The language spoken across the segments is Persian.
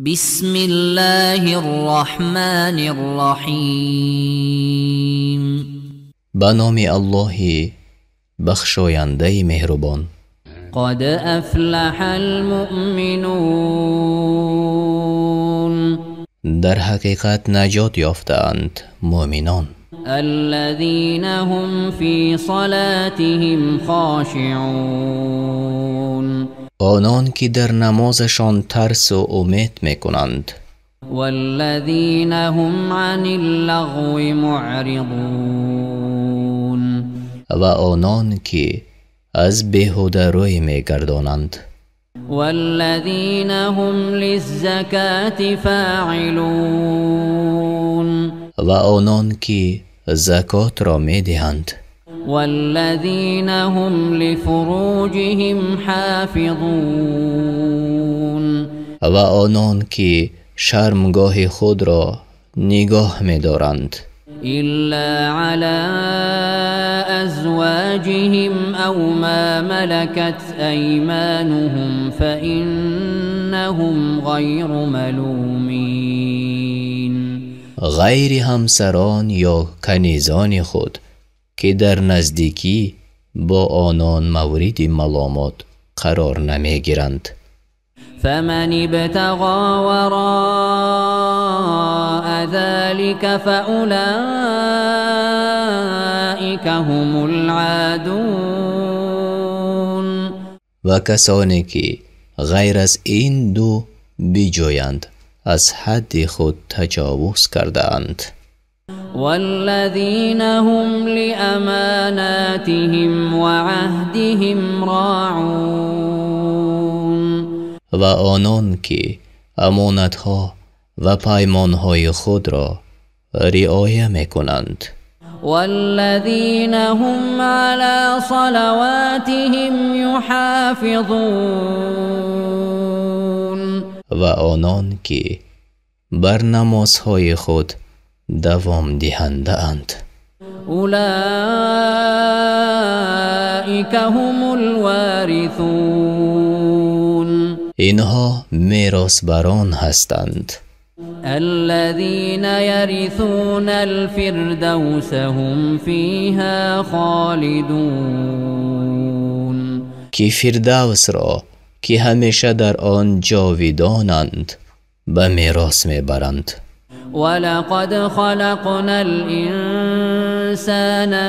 بسم الله الرحمن الرحیم. به نام الله بخشاینده مهربان. قد افلح المؤمنون. در حقیقت نجات یافتند مؤمنان. الذين هم في صلاتهم خاشعون. آنان که در نمازشان ترس و امید میکنند. والذين هم عن اللغو معرضون. و آنان که از بیهوده روی میگردانند. والذين هم للزكاة فاعلون. و آنان که زکات را میدهند. والذين هم لفروجهم حافظون. و آنان که شرمگاه خود را نگاه می‌دارند. إلا على أزواجهم أو ما ملكت أيمانهم فإنهم غير ملومين. غیر همسران یا کنیزان خود که در نزدیکی با آنان مورد ملامت قرار نمیگیرند. فمن ابتغى وراء ذلك فأولئك هم العادون. و کسانی که غیر از این دو بیجویند از حد خود تجاوز کرده اند. والذين هم لأماناتهم وعهدهم راعون. و آنان که امانتها و پیمانهای خود را رعایت میکنند. والذين هم على صلواتهم يحافظون. و آنان که بر نمازهای خود دوام دهنده اند. اولئک هم الوارثون. اینها میراثبران هستند. الذين يرثون الفردوس هم فيها خالدون. که فردوس را که همیشه در آن جاویدانند به میراث میبرند. ولقد خلقنا الإنسان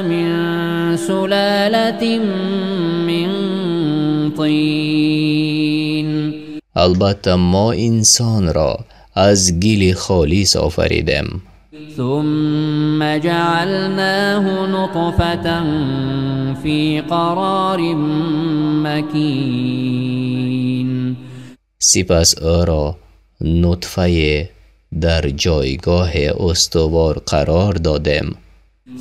من سلالة من طين. البته ما انسان را از گل خالص آفریدیم. ثم جعلناه نطفة في قرار مكين. سپس او را نطفه در جایگاه استوار قرار دادیم.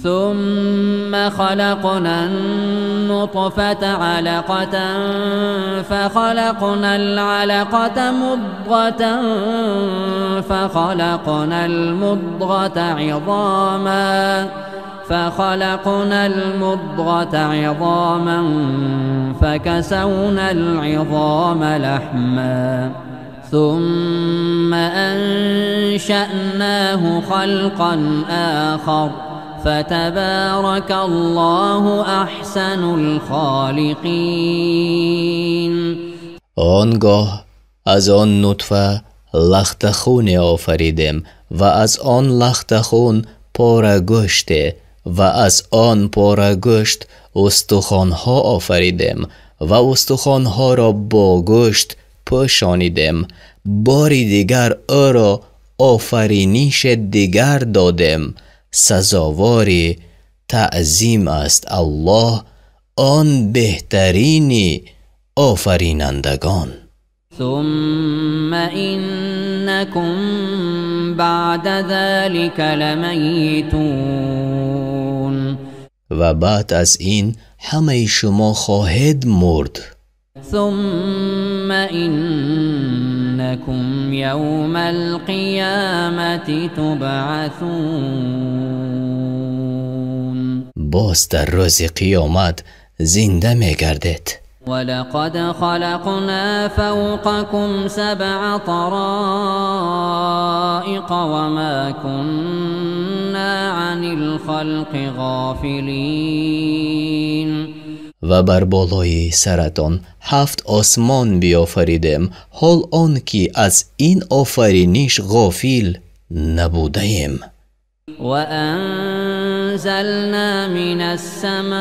ثم خلقنا النطفة علقة فخلقنا العلقة مضغة فخلقنا المضغة عظاما فكسونا العظام لحما ثم أنشأناه خلقا آخر فتبارك الله أحسن الخالقين. آنگاه از آن نطفه لخت خون آفریدیم و از آن لخت خون پاره گوشت و از آن پاره گوشت استخوان‌ها آفریدیم و استخوان‌ها را با گوشت پوشانیدیم. باری دیگر او را آفرینش دیگر دادیم. سزاوار تعظیم است الله آن بهترین آفرینندگان. ثم إنكم بعد ذلك لمیتون. و بعد از این همه شما خواهید مرد. ثم إنكم يوم القيامة تبعثون. باز در روز قیامت زنده می‌گردید. ولقد خلقنا فوقكم سبع طرائق الحق وما كنا عن الخلق غافلين. و بر بالای سرتان 7 آسمان بیافریدیم حال آن که از این آفرینش غافل نبودیم. و انزلنا من السماء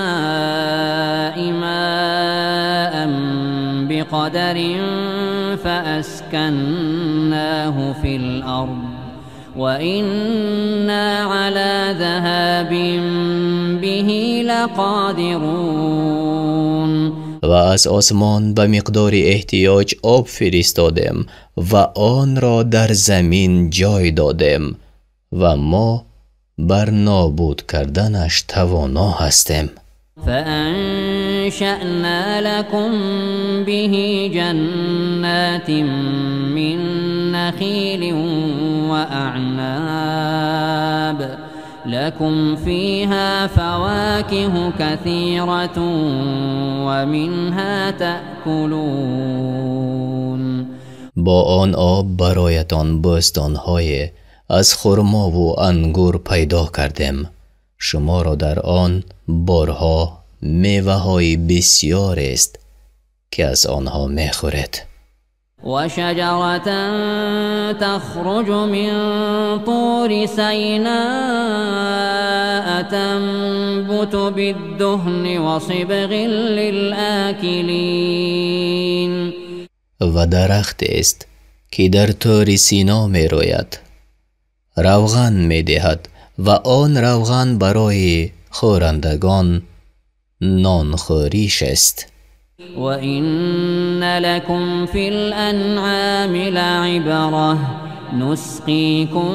ماء بقدر فأسكناه في الأرض وإنا على ذهاب به لقادرون. و از آسمان به مقدار احتیاج آب فرستادیم و آن را در زمین جای دادیم و ما بر نابود کردنش توانا هستیم. فأنشأنا لكم به جنات من نخيل وأعناب لكم فيها فواكه كثيرة ومنها تأكلون. با آن آب برایتان بستان‌های از خرما و انگور پیدا کردیم. شما را در آن بارها میوه‌های بسیار است که از آنها میخورید. و شجرة تخرج من طور سیناء تنبت بالدهن وصبغ للآکلین. و درخت است که در طور سینا می روید، روغن می دهد و آن روغن برای خورندگان نانخوریش است. و این لکم فی الانعام لعبرة نسقیکم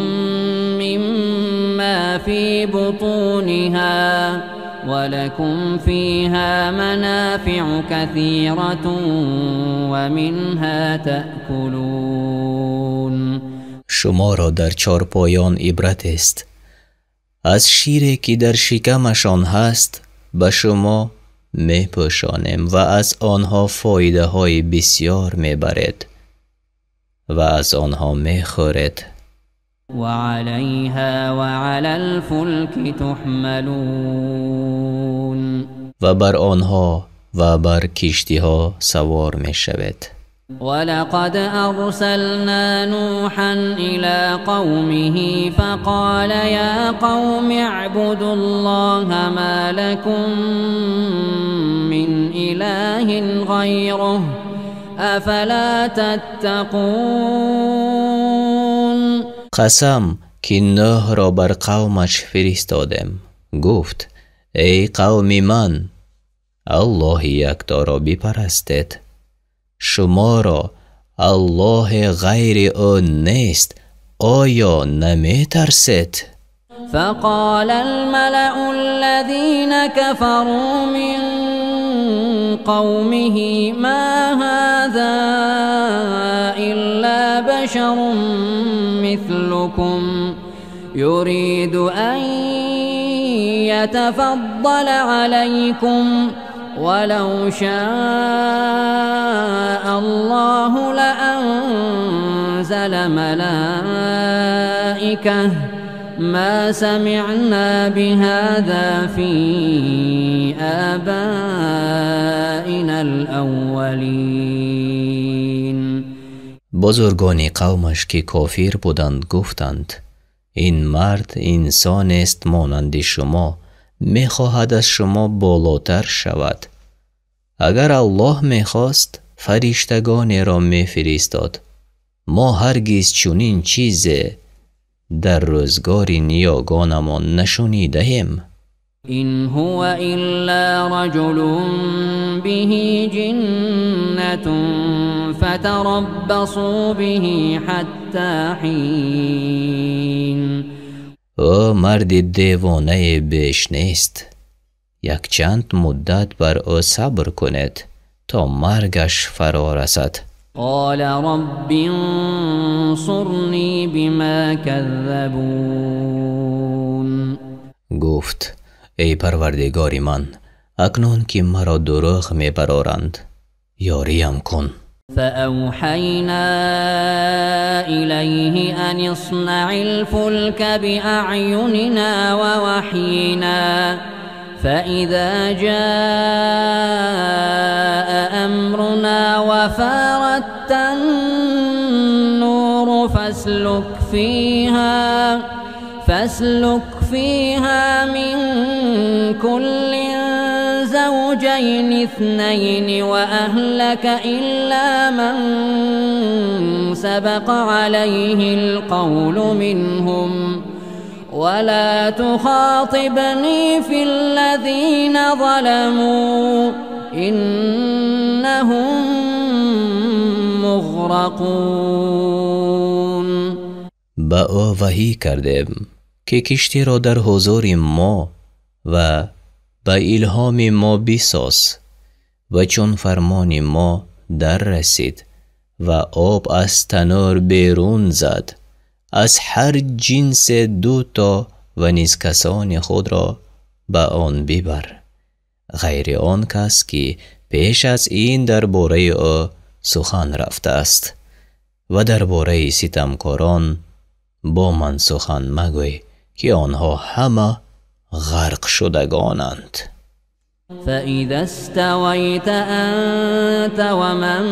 مما فی بطونها ولكم فيها منافع كثيرة ومنها تأكلون. شما را در چارپایان عبرت است. از شیری که در شکمشان هست به شما می پوشانیم و از آنها فایده های بسیار می برید و از آنها می خورید. و علیها و علی الفلک تحملون. و بر آنها و بر کشتی ها سوار می شوید. ولقد أرسلنا نوحا إلى قومه فقال يا قوم اعبدوا الله ما لكم من إله غيره أفلا تتقون. قسم که نوح را بر قومش فرستادم. گفت ای قوم من، الله یکتا را بپرستید. شما را الله غیر آن نیست، آیا نمی ترسید؟ فقال الملأ الذين كفروا من قومه ما هذا إلا بشر مثلكم يريد أن يتفضل عليكم ولو شاء الله لأنزل ملائكة ما سمعنا بهذا في آبائنا الأولين. بزرگان قومش که کافر بودند گفتند این مرد انسان است مانند شما، میخواهد از شما بالاتر شود. اگر الله میخواست فرشتگانی را میفرستاد. ما هرگز چنین چیزی در روزگار نیاگانمان نشنیدیم. إن هو إلا رجل به جنة فتربصوا به حتى حين. او مرد دیوانه بیش نیست، یک چند مدت بر او صبر کنید تا مرگش فرا رسد. قال رب انصرني بما كذبون. گفت ای پروردگار من، اکنون که مرا دروغ میبرارند یاریم کن. فأوحينا إليه أن اصنع الفلك بأعيننا ووحينا فإذا جاء أمرنا وفارت النور فاسلك فيها من كل زوجين اثنين وأهلك إلا من سبق عليه القول منهم ولا تخاطبني في الذين ظلموا إنهم مغرقون. با او وحی کردیم که کشتی را در حضور ما و با الهام ما بساز و چون فرمان ما در رسید و آب از تنور بیرون زد از هر جنس دوتا و نیز کسان خود را به آن ببر غیر آن کس که پیش از این درباره او سخن رفته است و درباره ستمکاران با من سخن مگوی که آنها همه غرق شدگانند. فإذا استويت أنت ومن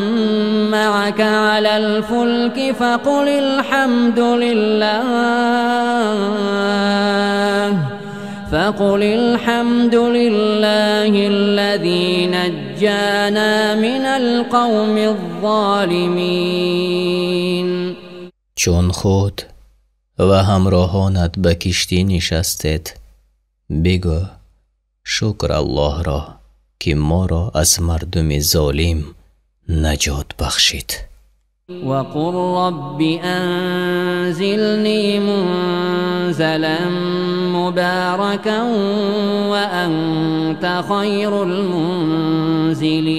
معك على الفلك فقل الحمد لله الذي نجانا من القوم الظالمين. چون خود و همراهانت به کشتی نشستید بگو شکر الله را که ما را از مردم ظالم نجات بخشید. وقل رب انزلنی منزلا مبارکا وانت خیر المنزلین.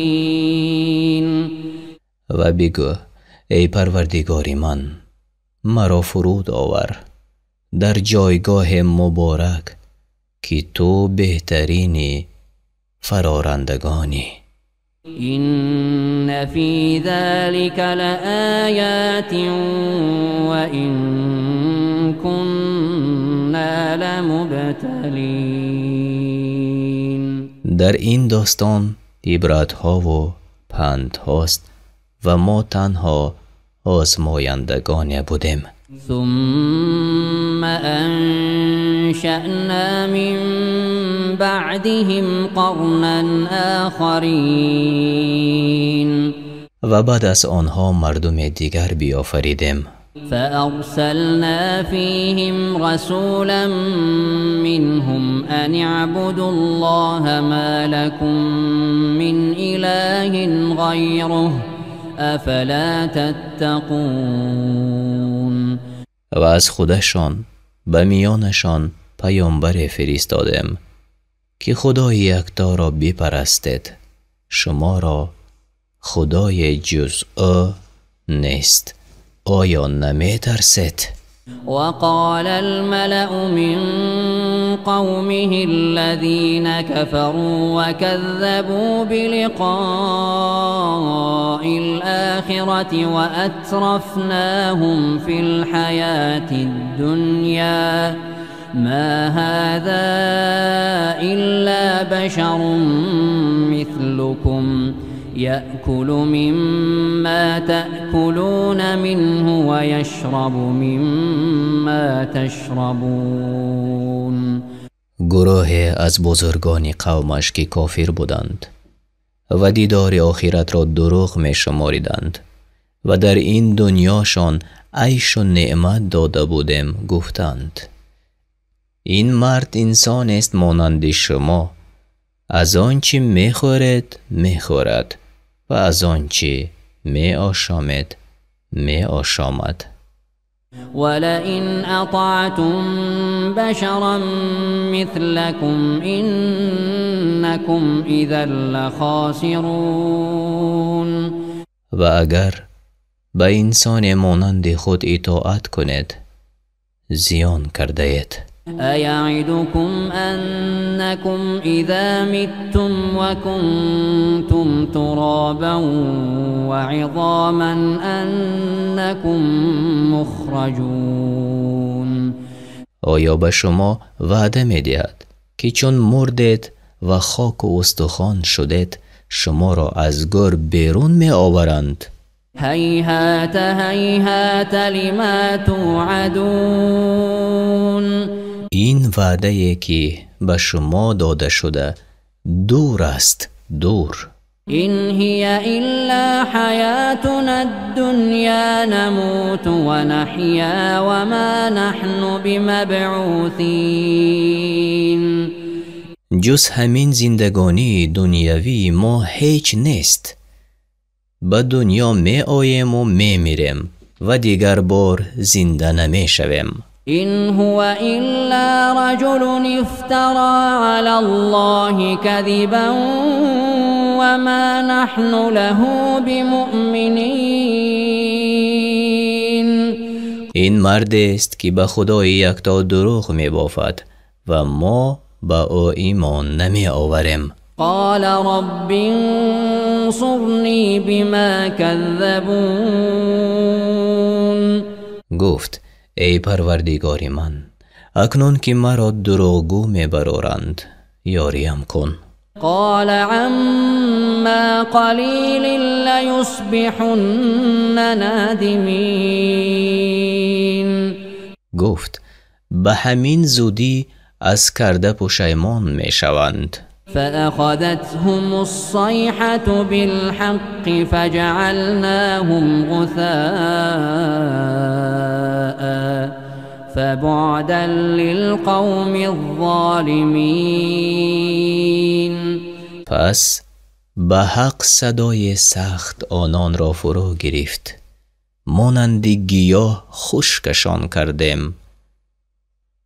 و بگو ای پروردگار من مرا فرود آور در جایگاه مبارک که تو بهترین فرارندگانی. این فی ذلک لآیات و این کنا لمبتلین. در این داستان عبرت ها و پند هاست و ما تنها آزمایندگان بودیم. ثم انشأنا من بعدهم قرنا آخرین. و بعد از آنها مردم دیگر بیافریدیم. فأرسلنا فيهم رسولا منهم أن اعبدوا الله ما لكم من إله غيره افلا تتقون. و از خودشان به میانشان پیامبر فرستادیم که خدای یکتا را بپرستید شما را خدای جز او نیست آیا نمی ترسید؟ وقال الملأ من قومه الذين كفروا وكذبوا بلقاء الآخرة وأترفناهم في الحياة الدنيا ما هذا إلا بشر مثلكم يأكل مما تأكلون منه ويشرب مما تشربون. گروه از بزرگان قومش که کافر بودند و دیدار آخرت را دروغ می شماریدند و در این دنیاشان عیش و نعمت داده بودیم گفتند این مرد انسان است مانند شما از آنچه می خورد می خورد و از آنچه می آشامد می آشامد. ولئن اطعتم بشرا مثلكم انكم اذا لخاسرون. و اگر به انسان مانند خود اطاعت کنید زیان کرده اید. أيعدكم أنكم إذا متم وكنتم ترابا وعظاما أنكم مخرجون. آیا به شما وعده می دهد که چون مردید و خاک و استخوان شدید شما را از گور بیرون می آورند؟ هیهات هیهات لما توعدون. این وعده که به شما داده شده دور است، دور. إن هي إلا حياتنا الدنيا نموت ونحيا وما نحن بمبعوثين. جز همین زندگانی دنیاوی ما هیچ نیست. به دنیا می آییم و می میریم و دیگر بار زنده نمی شویم. إن هو إلا رجل افترى على الله كذبا وما نحن له بمؤمنين. این مرد است که به خدای یکتا دروغ می بافد و ما به او ایمان نمی آوریم. قال رب انصرني بما كذبون. گفت ای پروردگار من، اکنون که مرا دروغگو می برارند یاریم کن. قال عما قلیل لیصبحن نادمین. گفت به همین زودی از کرده پشیمان می شوند. فأخذتهم الصيحة بالحق فجعلناهم غثاء فبعدا للقوم الظالمين. پس به حق صدای سخت آنان را فرو گرفت، مانند گیاه خشکشان کردیم.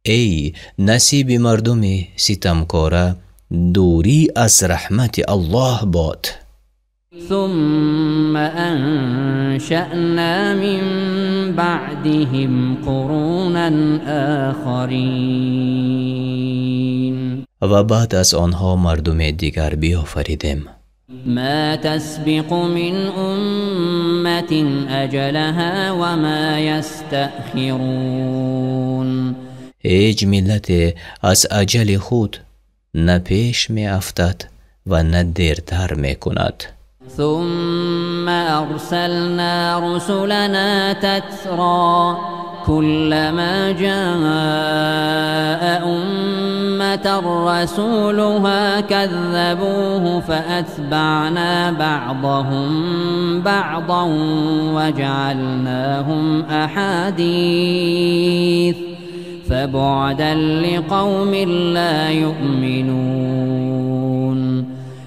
ای نصیب مردم ستمکاره، دوری از رحمت الله باد. ثم انشأنا من بعدهم قرونا آخرین. و بعد از آنها مردم دیگر بیافریدیم. ما تسبق من امة اجلها وما یستأخرون. هیچ ملت از اجل خود نه پیش می افتد و نه دیرتر می کند. ثم ارسلنا رسلنا تترا كلما جاء أمة رسولها كذبوه فأتبعنا بعضهم بعضا وجعلناهم أحاديث فبعدا لقوم لا يؤمنون.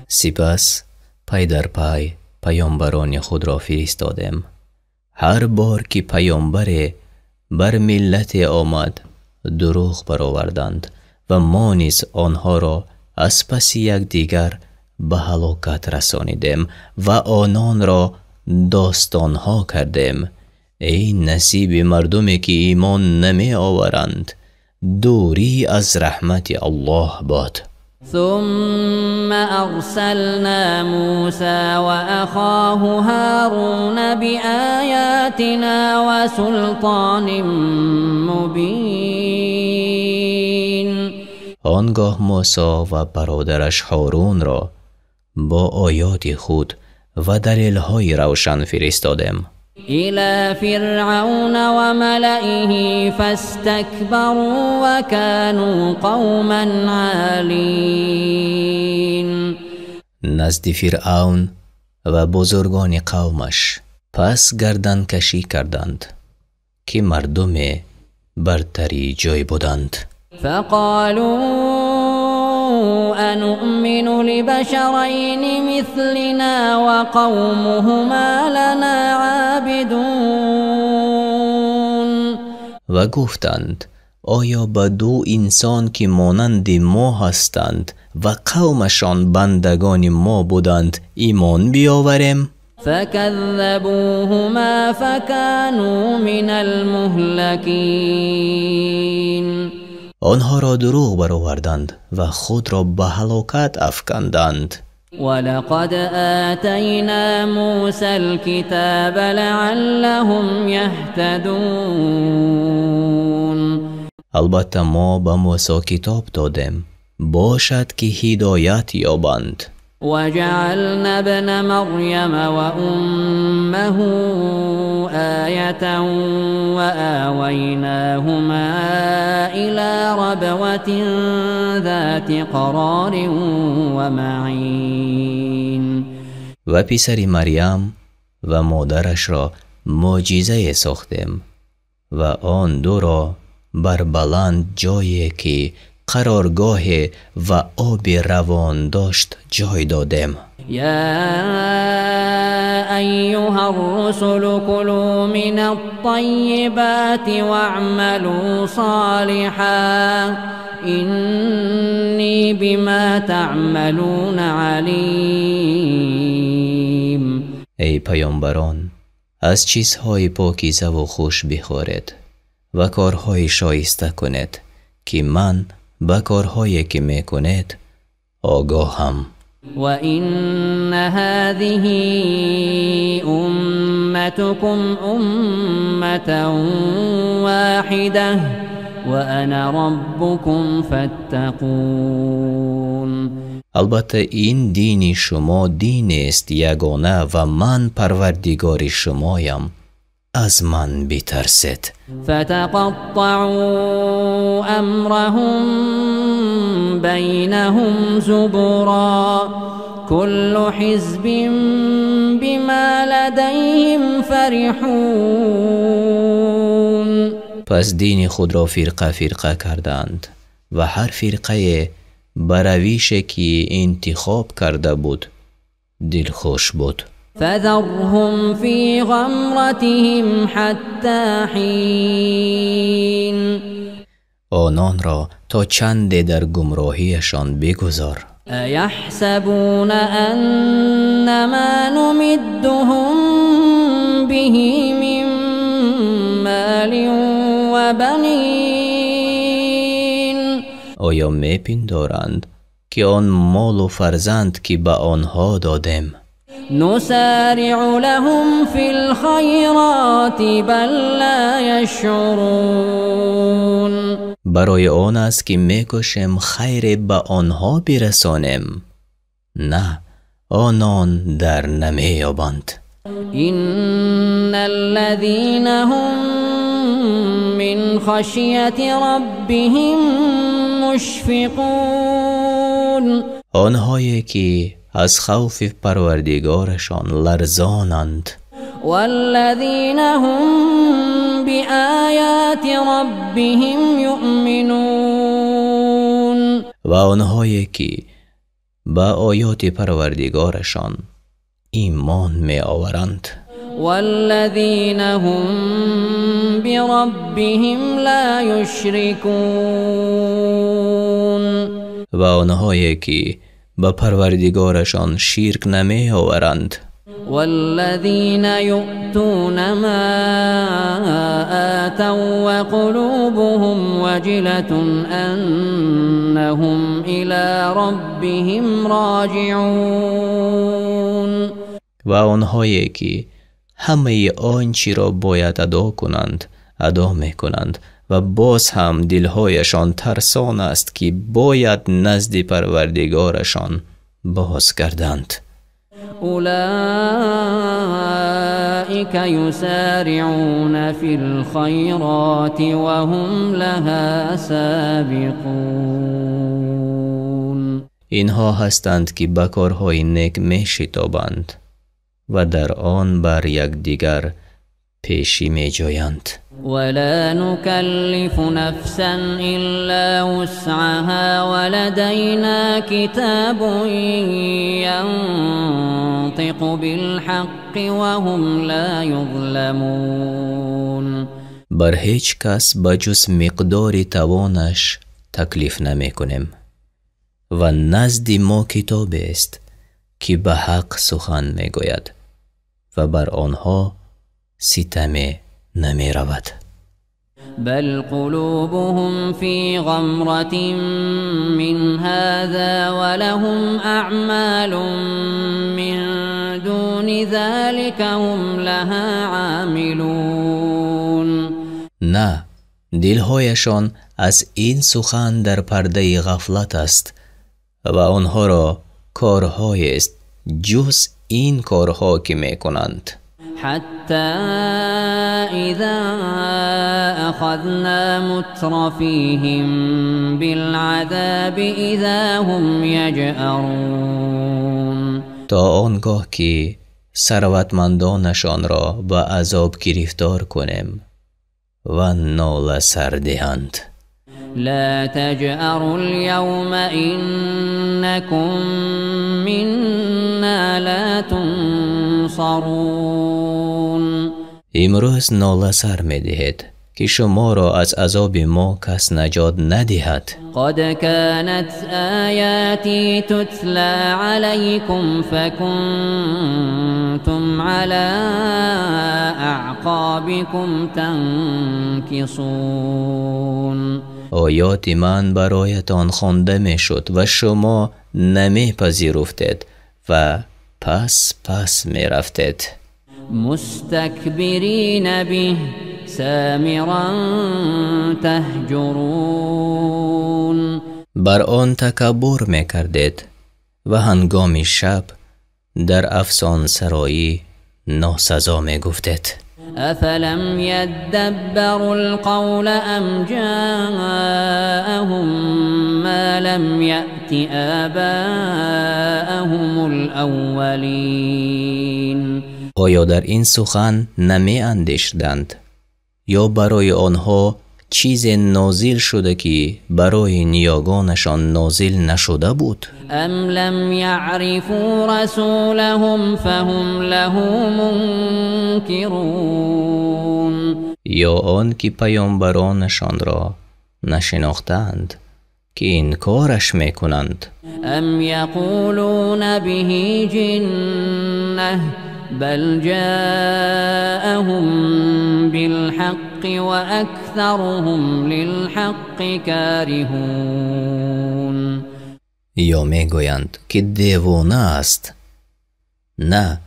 سپس پای در پای پیامبران خود را فرستادیم. هر بار که پیامبر بر ملت آمد دروغ برآوردند و ما نیز آنها را از پس یکدیگر به هلاکت رسانیدیم و آنان را داستانها کردیم. ای نصیب مردمی که ایمان نمی آورند، دوری از رحمت الله باد. ثم أرسلنا موسى وأخاه هارون بآياتنا وسلطان مبين. آنگاه موسی و برادرش هارون را با آیات خود و دلیل‌های روشن فرستادیم. إلى فرعون وملئه فاستكبروا وكانوا قوما عالين. نزد فرعون و بزرگان قومش پس گردن کشی کردند که مردم برتری جای بودند. فقالوا أنؤمن لبشرين مثلنا وقومهما لنا عابدون. و گفتند آیا به دو انسان که مانند ما هستند و قومشان بندگان ما بودند ایمان بیاوریم؟ فكذبوهما فكانوا من المهلكين. آنها را دروغ برآوردند و خود را به هلاکت افکندند. ولقد آتینا موسی الكتاب لعلهم یهتدون. البته ما به موسی کتاب دادیم باشد که هدایت یابند. وجعلنا ابن مریم وأمه آية وآويناهما إلى ربوة ذات قرار ومعين. و پسر مریم و مادرش را معجزه ساختیم و آن دو را بر بلند جایی که قرارگاه و آب روان داشت جای دادیم. یا ایها الرسل کلوا من الطیبات واعملوا صالحا اینی بما تعملون علیم. ای پیامبران، از چیزهای پاکیزه و خوش بخورید و کارهای شایسته کنید که من به کارهایی که میکنید آگاهم. و این هذه امتکم امة واحده و انا ربکم فاتقون. البته این دین شما دین است یگانه و من پروردگار شمایم، از من بترسید. فتقطعوا امرهم بینهم زبرا كل حزب بما لديهم فرحون. پس دین خود را فرقه فرقه کردند و هر فرقه به روشی که انتخاب کرده بود دلخوش بود. فذرهم في غمرتهم حتى حين. آنان را تا چند در گمراهیشان بگذار. ایحسبون انما نمدهم به من مال و بنین. آیا میپندارند که آن مال و فرزند که به آنها دادیم نسارع لهم في الخيرات بل لا يشعرون. برای آن است که میکوشیم خیر به آنها برسانیم، نه آنان در نمیابند. ان الذين هم من خشیة ربهم مشفقون. آنهایی که از خوف پروردگارشان لرزانند. والذین هم بآیات ربهم یؤمنون. و آنهایی که با آیات پروردگارشان ایمان می آورند. والذین هم بربهم لا یشرکون. و آنهایی که با پروردگارشان شرک نمی آورند. والذین یؤتون ما آتوا وقلوبهم وجلة انهم الی ربهم راجعون. و آنهایی که همه آنچه را باید ادا کنند ادا می کنند و باز هم دلهایشان ترسان است که باید نزد پروردگارشان باز گردند. اولئک یسارعون فی الخیرات وهم لها سابقون. اینها هستند که به کارهای نیک می شتابند و در آن بر یکدیگر پیشی می جویند. ولا نكلف نفسا إلا وسعها ولدينا كتاب ينطق بالحق وهم لا يظلمون. بر هیچ کس بجز مقدار توانش تکلیف نمی کنیم و نزد ما کتاب است که به حق سخن می گوید و بر آنها ستم نمی رود. بل قلوبهم في غمرة من هذا ولهم أعمال من دون ذلك هم لها عاملون. نه، دلهایشان از این سخن در پرده غفلت است و آنها را کارهایی است جز این کارها که می کنند. حتى إذا أخذنا مترفيهم بالعذاب إذا هم يجأرون. تا آنگاه که ثروتمندانشان را به عذاب گرفتار کنیم و ناله سر دهند. لا تجأروا اليوم إنكم منا لا تنصرون. امروز ناله سر می دهید که شما را از عذاب ما کس نجات ندهد. قد كانت آیاتی تتلى عليكم فكنتم على أعقابكم تنكصون. آیات من برایتان خوانده می شد و شما نمی پذیرفتید و پس می رفتید. مستكبرین به سامرا تهجرون. بر آن تکبر می کردید و هنگام شب در افسان سرایی ناسزا می گفتید. افلم يدبروا القول ام جاءهم ما لم يأت آباءهم الاولین. آیا در این سخن نمی اندیشیدند یا برای آنها چیز نازل شده که برای نیاگانشان نازل نشده بود؟ ام لم يعرفوا رسولهم فهم له منکرون. یا آن که پیامبرانشان را نشناختند که انکارش میکنند. ام یقولون به جنة بل جاءهم بالحق وأكثرهم للحق كارهون. یا میگویند که دیوانه است. نه،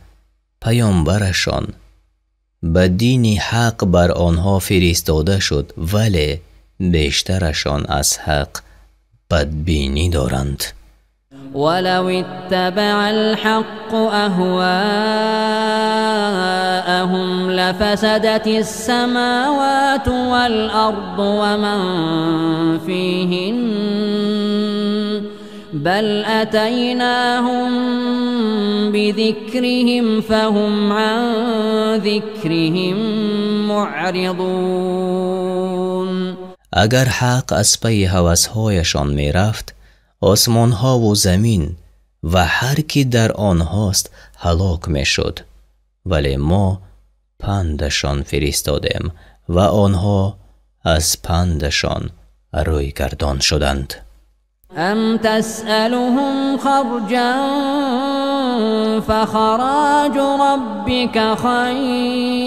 پیامبرشان به دین حق بر آنها فرستاده شد ولی بیشترشان از حق بدبینی دارند. ولو اتبع الحق أهواءهم لفسدت السماوات والأرض ومن فيهن بل أتيناهم بذكرهم فهم عن ذكرهم معرضون. اگر حق از پی هوس‌هایشان می رفت، آسمان ها و زمین و هر کی در آنهاست هلاک می شد، ولی ما پندشان فرستادیم و آنها از پندشان روی گردان شدند. ام تسألهم خرجا فخراج ربك خیر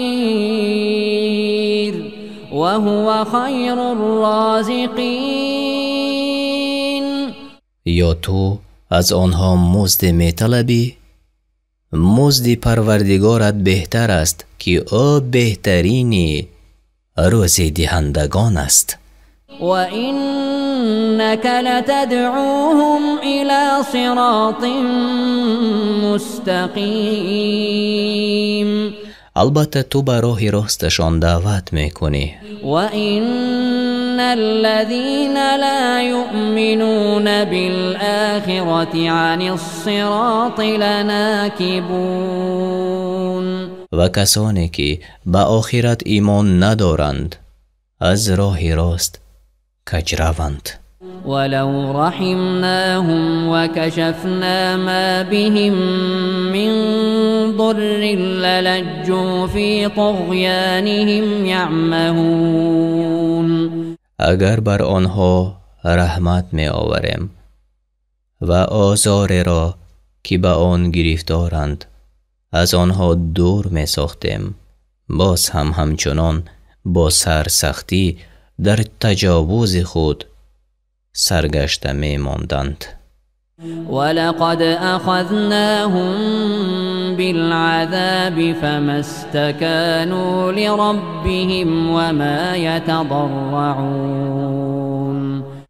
وهو خیر الرازقین. یا تو از آنها مزد می طلبی؟ مزد پروردگارت بهتر است که او بهترین روزی دهندگان است. و انک لتدعوهم الى صراط مستقیم. البته تو به راه راستشان دعوت میکنی. و ان الذين لا يؤمنون بالآخرة عن الصراط لناكبون. و کسانی که به آخرت ایمان ندارند از راه راست کجروند. ولو رحمناهم وكشفنا ما بهم من ضر للجوا في طغيانهم يعمهون. اگر بر آنها رحمت می آوریم و آزار را که به آن گرفتارند از آنها دور می ساختیم، باز هم همچنان با سرسختی در تجاوز خود سرگشته می ماندند. ولقد أخذناهم بالعذاب فما استكانوا لربهم وما يتضرعون.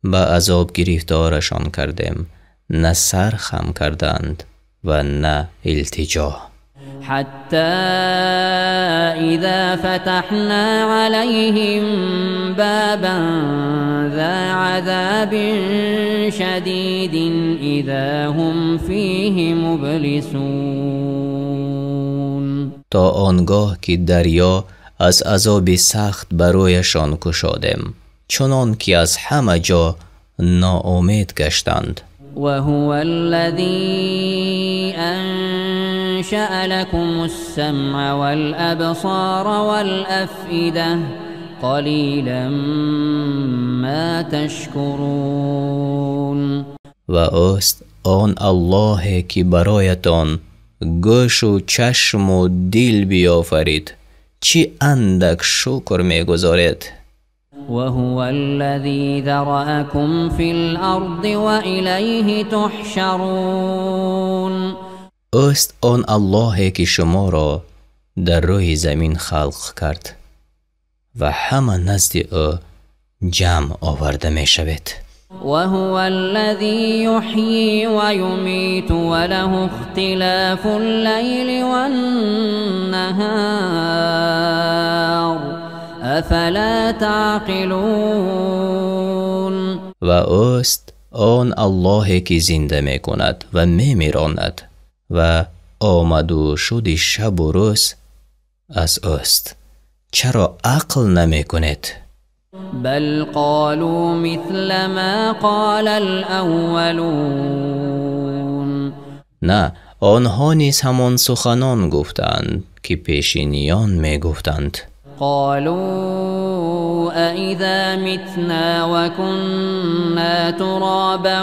با عذاب گرفتارشان کردیم، نه سر خم کردند و نه التجا. حتى إذا فتحنا عليهم بابا ذا عذاب شديد إذا هم فيه مبلسون. تا آنگاه که دریا از عذاب سخت برایشان کشادیم، چنان که از همه جا ناامید گشتند. وهو الذي أنشأ لكم السمع والأبصار والأفئدة قليلا ما تشكرون. و اوست آن الله که برایتان گوش و چشم و دل بیافرید، چی اندک شکر میگذارید. وهو الذي ذرأكم في الأرض وإليه تحشرون. اوست آن الله که شما را در روی زمین خلق کرد و همه نزد او جمع آورده می شود. وهو الذي يحيي ويميت وله اختلاف الليل والنهار افلا تعقلون. و اوست آن الله که زنده می کند و می میراند و آمد و شد شب و روز از اوست. چرا عقل نمی کنید؟ بل قالوا مثل ما قال الاولون. نه، آنها نیز همان سخنان گفتند که پیشینیان می گفتند. قالوا أإذا متنا وكنا ترابا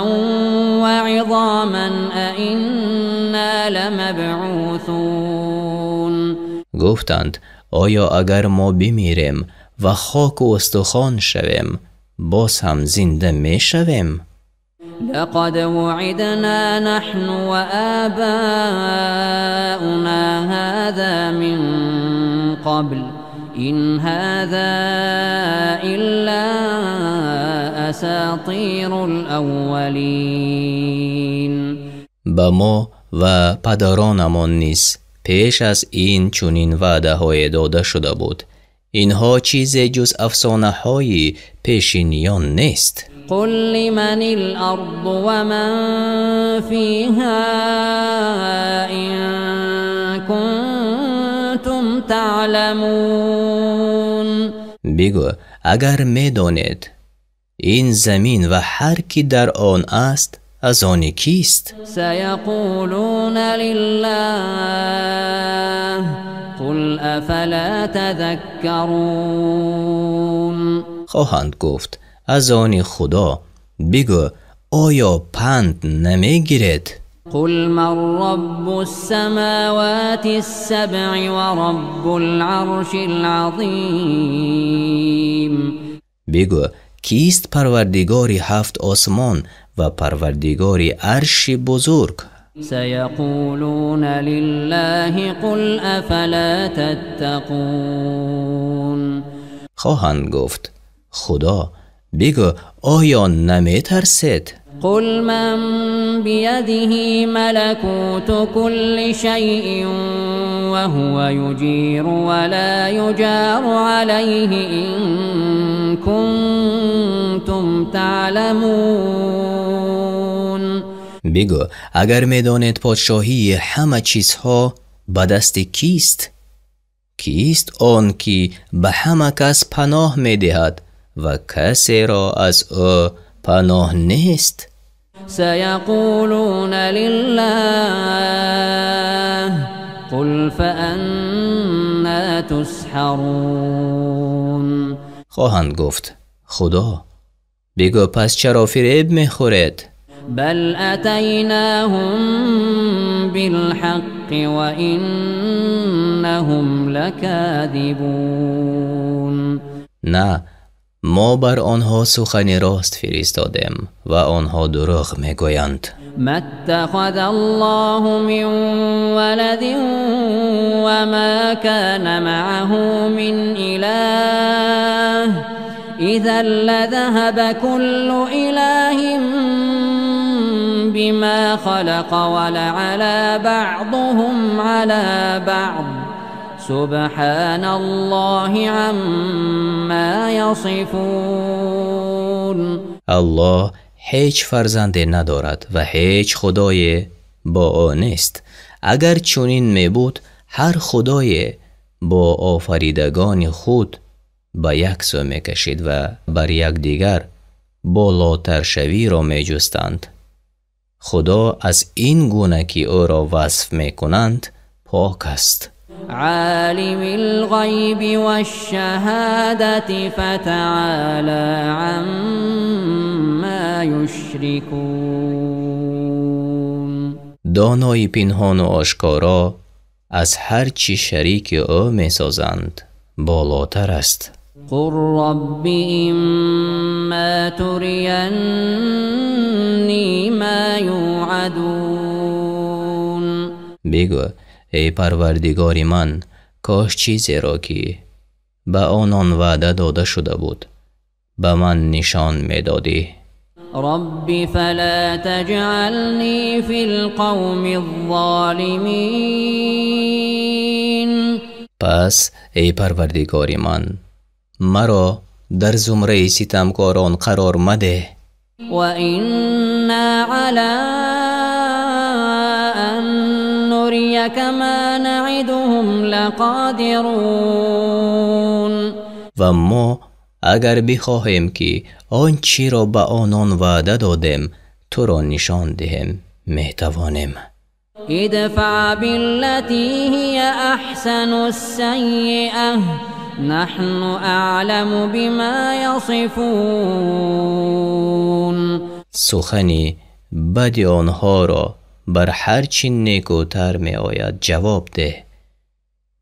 وعظاما أإنا لمبعوثون. گفتند آیا اگر ما بمیریم و خاک و استخوان شویم باز هم زنده می شویم؟ لقد وعدنا نحن وآباؤنا هذا من قبل إن هذا إلا أساطير الأولين. با ما و پدرانمان نیز پیش از این چنین وعده های داده شده بود. اینها چیزی جز افسانه های پیشینیان نیست. قل لمن الأرض ومن فيها إن كنتم تعلمون. بگو اگر می دانید این زمین و هر کی در آن است از آن کیست؟ سيقولون لله قل افلا تذكرون. خواهند گفت از آن خدا. بگو آیا پند نمی گیرید؟ قل من رب السماوات السبع ورب العرش العظيم. بگو کیست پروردگاری 7 آسمان و پروردگاری عرش بزرگ؟ سيقولون لله قل افلا تتقون. خواهند گفت خدا. بگو آیا نمی ترسید؟ قل من بيده ملكوت كل شيء وهو يجير ولا يجار عليه إن كنتم تعلمون. بگو اگر می دانید پادشاهی همه چیزها به دست کیست؟ کیست آن که به همه کس پناه می دهد و کسی را از او پناه نیست؟ سيقولون لله قل فأنا تسحرون. خواهند گفت خدا. بگو پس چرا فریب می خورید؟ بل أتيناهم بالحق وإنهم لكاذبون. نه، ما بر آنها سخن راست فرستادیم و آنها دروغ میگویند. ما اتخذ الله من ولد وما كان معه من إله إذا لذهب كل إله بما خلق ولعلى بعضهم على بعض سبحان الله عما يصفون. الله هیچ فرزندی ندارد و هیچ خدای با او نیست. اگر چنین می بود هر خدای با آفریدگان خود به یک سو می کشید و بر یک دیگر بالاتر شوی را می جستند. خدا از این گونه که او را وصف می کنند پاک است. عالم الغیب والشهادة فتعالى عما یشرکون. دانای پنهان و آشکارا از هر چی شریک او می سازند بالاتر است. قل رب اما ترینی ما یوعدون. بگو ای پروردگار من کاش چیزی را که به آنان وعده داده شده بود به من نشان می دادی. رب فلا تجعلنی فی القوم الظالمین. پس ای پروردگار من مرا در زمره ستمکاران قرار مده. و اینا علی ان نریک ما نعدهم لقادرون. و ما اگر بخواهیم که آنچه را به آنان وعده دادیم تو را نشان دهیم میتوانیم. ادفع بالتي هي احسن السیئة نحن اعلم بما یصفون. سخنی بد آنها را بر هر چی نیکوتر می آید جواب ده.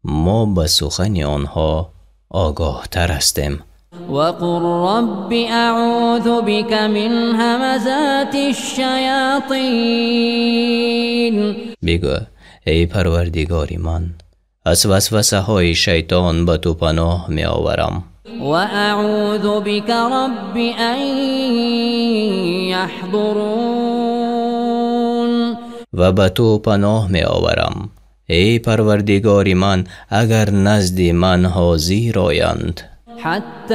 ما به سخن آنها آگاه تر هستیم. وقل رب اعوذ بك من همزات الشیاطین. بگو ای پروردگاری من از وسوسه های شیطان به تو پناه می آورم. و اعوذ بك رب ان یحضرون. و به تو پناه می آورم ای پروردگاری من اگر نزد من حاضر آیند. حتی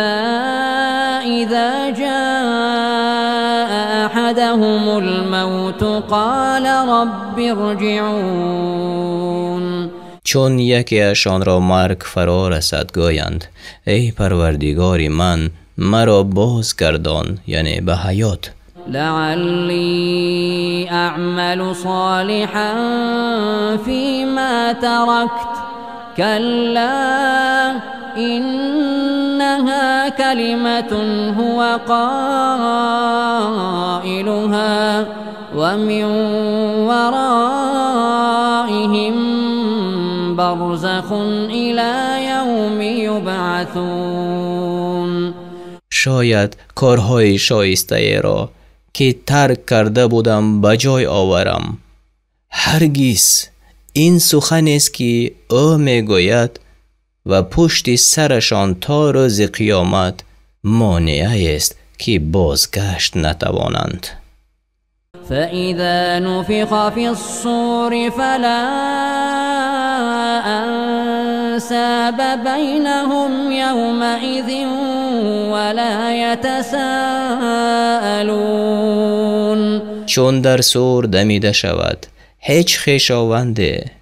اذا جاء احدهم الموت قال رب ارجعون. چون یکی اشان را مرگ فرا رسد گویند ای پروردگاری من مرا بازگردان، یعنی به حیات. لعلی اعمل صالحا فيما تركت كلا إنها كلمة هو قائلها ومن ورائهم برزخ إلى يوم يبعثون. شاید کارهای شایسته را که ترک کرده بودم بجای آورم. هرگز این سخن است که او میگوید و پشت سرشان تا روز قیامت مانع است که بازگشت نتوانند. فإذا نفخ في الصور فلا أنساب بينهم يومئذ ولا يتساءلون. چون در صور دمیده شود هیچ خویشاوند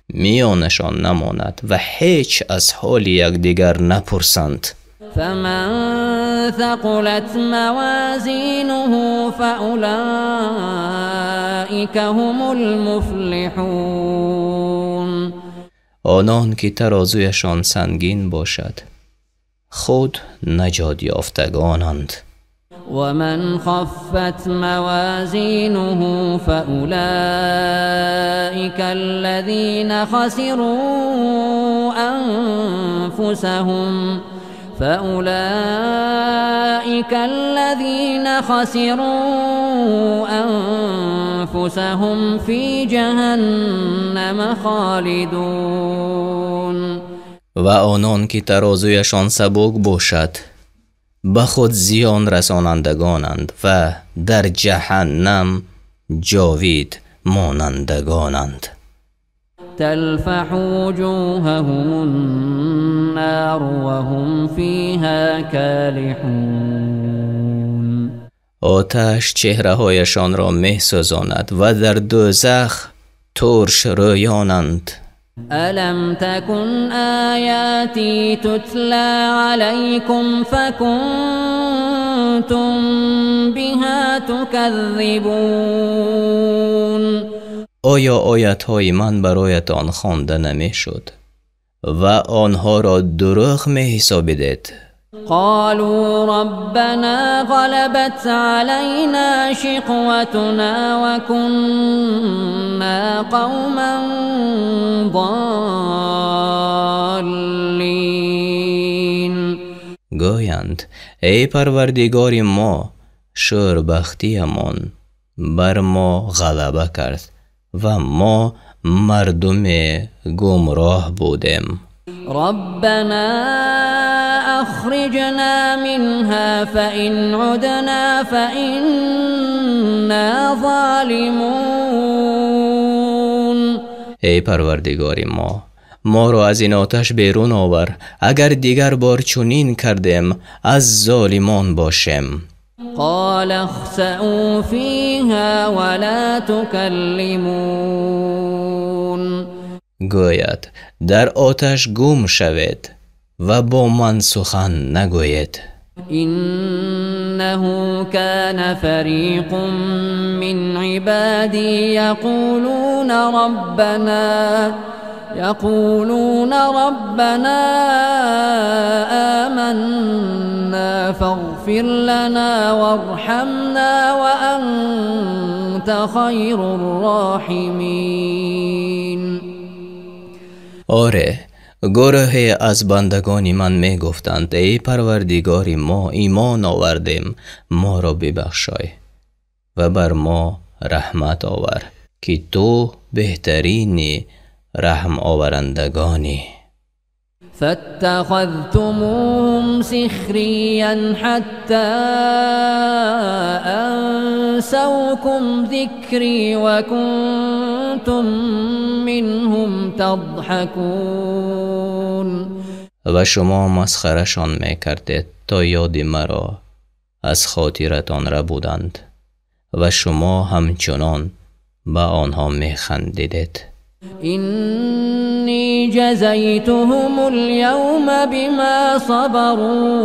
میانشان نماند و هیچ از حال یکدیگر نپرسند. فمن ثقلت موازینه فأولئک هم المفلحون. آنان که ترازویشان سنگین باشد خود نجات یافتگانند. ومن خفت موازینه فأولئک الذین خسروا فأولئك الذين خسروا أنفسهم في جهنم خالدون. و آنان که ترازویشان سبک باشد به خود زیان رسانندگانند و در جهنم جاوید مانندگانند. تلفح وجوههم النار وهم فيها كالحون. آتش چهره هایشان را می سوزاند و در دوزخ ترش رویانند. ألم تكن آياتي تتلى عليكم فكنتم بها تكذبون. آیا آیت‌های من برایتان خوانده نمی‌شد و آنها را دروغ می‌حسابیدید؟ قالوا ربنا غلبت علينا شقوتنا وكنا قوما ضالين. گویند ای پروردگار ما، شوربختیمان بر ما غلبه کرد و ما مردم گمراه بودیم. ربنا أخرجنا منها فإن عدنا فإنا ظالمون. ای پروردگار ما را از این آتش بیرون آور، اگر دیگر بار چنین کردیم از ظالمان باشیم. قال اخسئوا فيها ولا تكلمون. گوید در آتش گم شوید و با من سخن نگوید. إنه كان فريق من عبادي يقولون ربنا آمنا فاغفر لنا وارحمنا وأنت خير الراحمين. آره، گروهی از بندگان من می گفتند ای پروردگار ما ایمان آوردیم، ما را ببخشای و بر ما رحمت آور که تو بهترین رحم آورندگانی. فاتخذتموهم سخريا حتى أنسوكم ذكري وكنتم منهم تضحكون. و شما مسخرشان می کردید تا یاد مرا از خاطرتان را بودند و شما همچنان به آنها می خندیدید. إني جزيتهم اليوم بما صبروا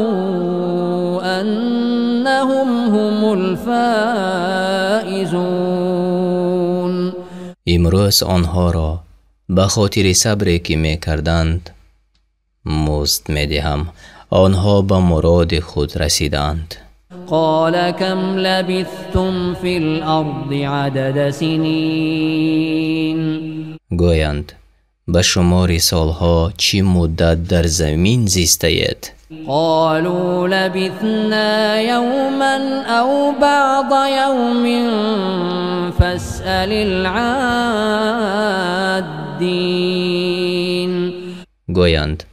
أنهم هم الفائزون. امروز آنها را به خاطر صبری که می کردند مزد می دهم، آنها به مراد خود رسیدند. قال كم لبثتم في الأرض عدد سنين. گویند به شمار سالها چی مدت در زمین زیستید؟ قالوا لبثنا يوما أو بعض يوم فاسأل العادين. گویند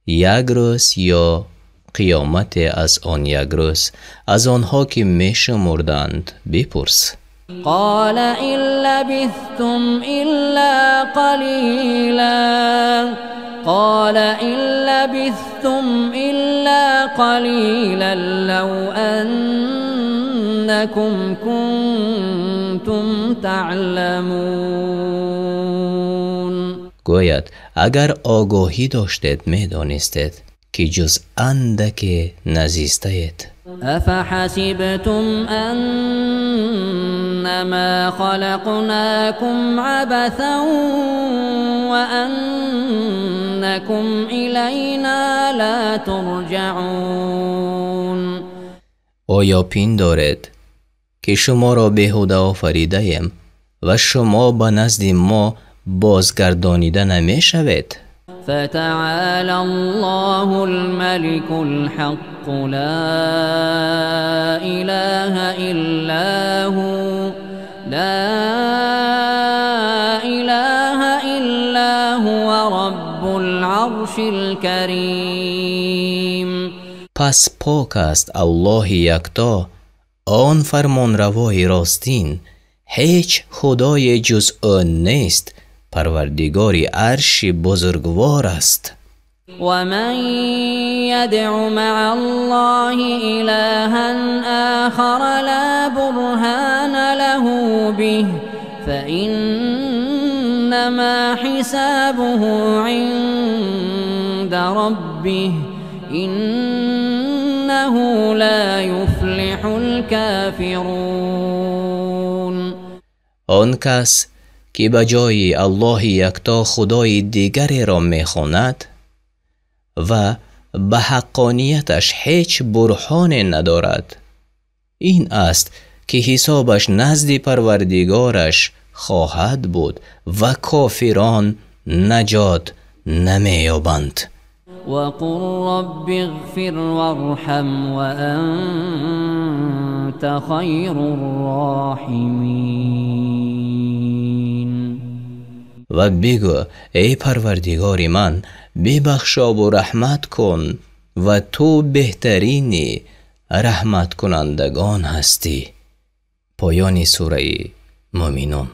یک روز یا قیامت از آن یک روز از آنها که می شمردند بپرس. قال إن لبثتم إلا قليلا لو أنكم كنتم تعلمون. گوید اگر آگاهی داشتید می دانستید که جز اندک نزیستید. أفحسبتم أنما خلقناكم عبثا وأنكم إلينا لا ترجعون. آیا پین دارید که شما را بیهوده آفریده ایم و شما به نزد ما بازگردانیده نمی شوید؟ فتعالى الله الملك الحق لا إله إلا هو رب العرش الكريم. پس پاک است الله یکتا، آن فرمانروای راستین، هیچ خدای جز آن نیست، پروردگاری عرش بزرگوار است. ومن يدع مع الله إلها آخر لا برهان له به فإنما حسابه عند ربه إنه لا يفلح الكافرون. آن کس که به جای الله یکتا خدای دیگری را میخواند و به حقانیتش هیچ برهان ندارد، این است که حسابش نزد پروردگارش خواهد بود و کافران نجات نمیابند. وقل رب اغفر وارحم وأنت خیر الراحمین. و بگو ای پروردگار من، ببخشا و رحمت کن و تو بهترین رحمت کنندگان هستی. پایان سوره مومنون.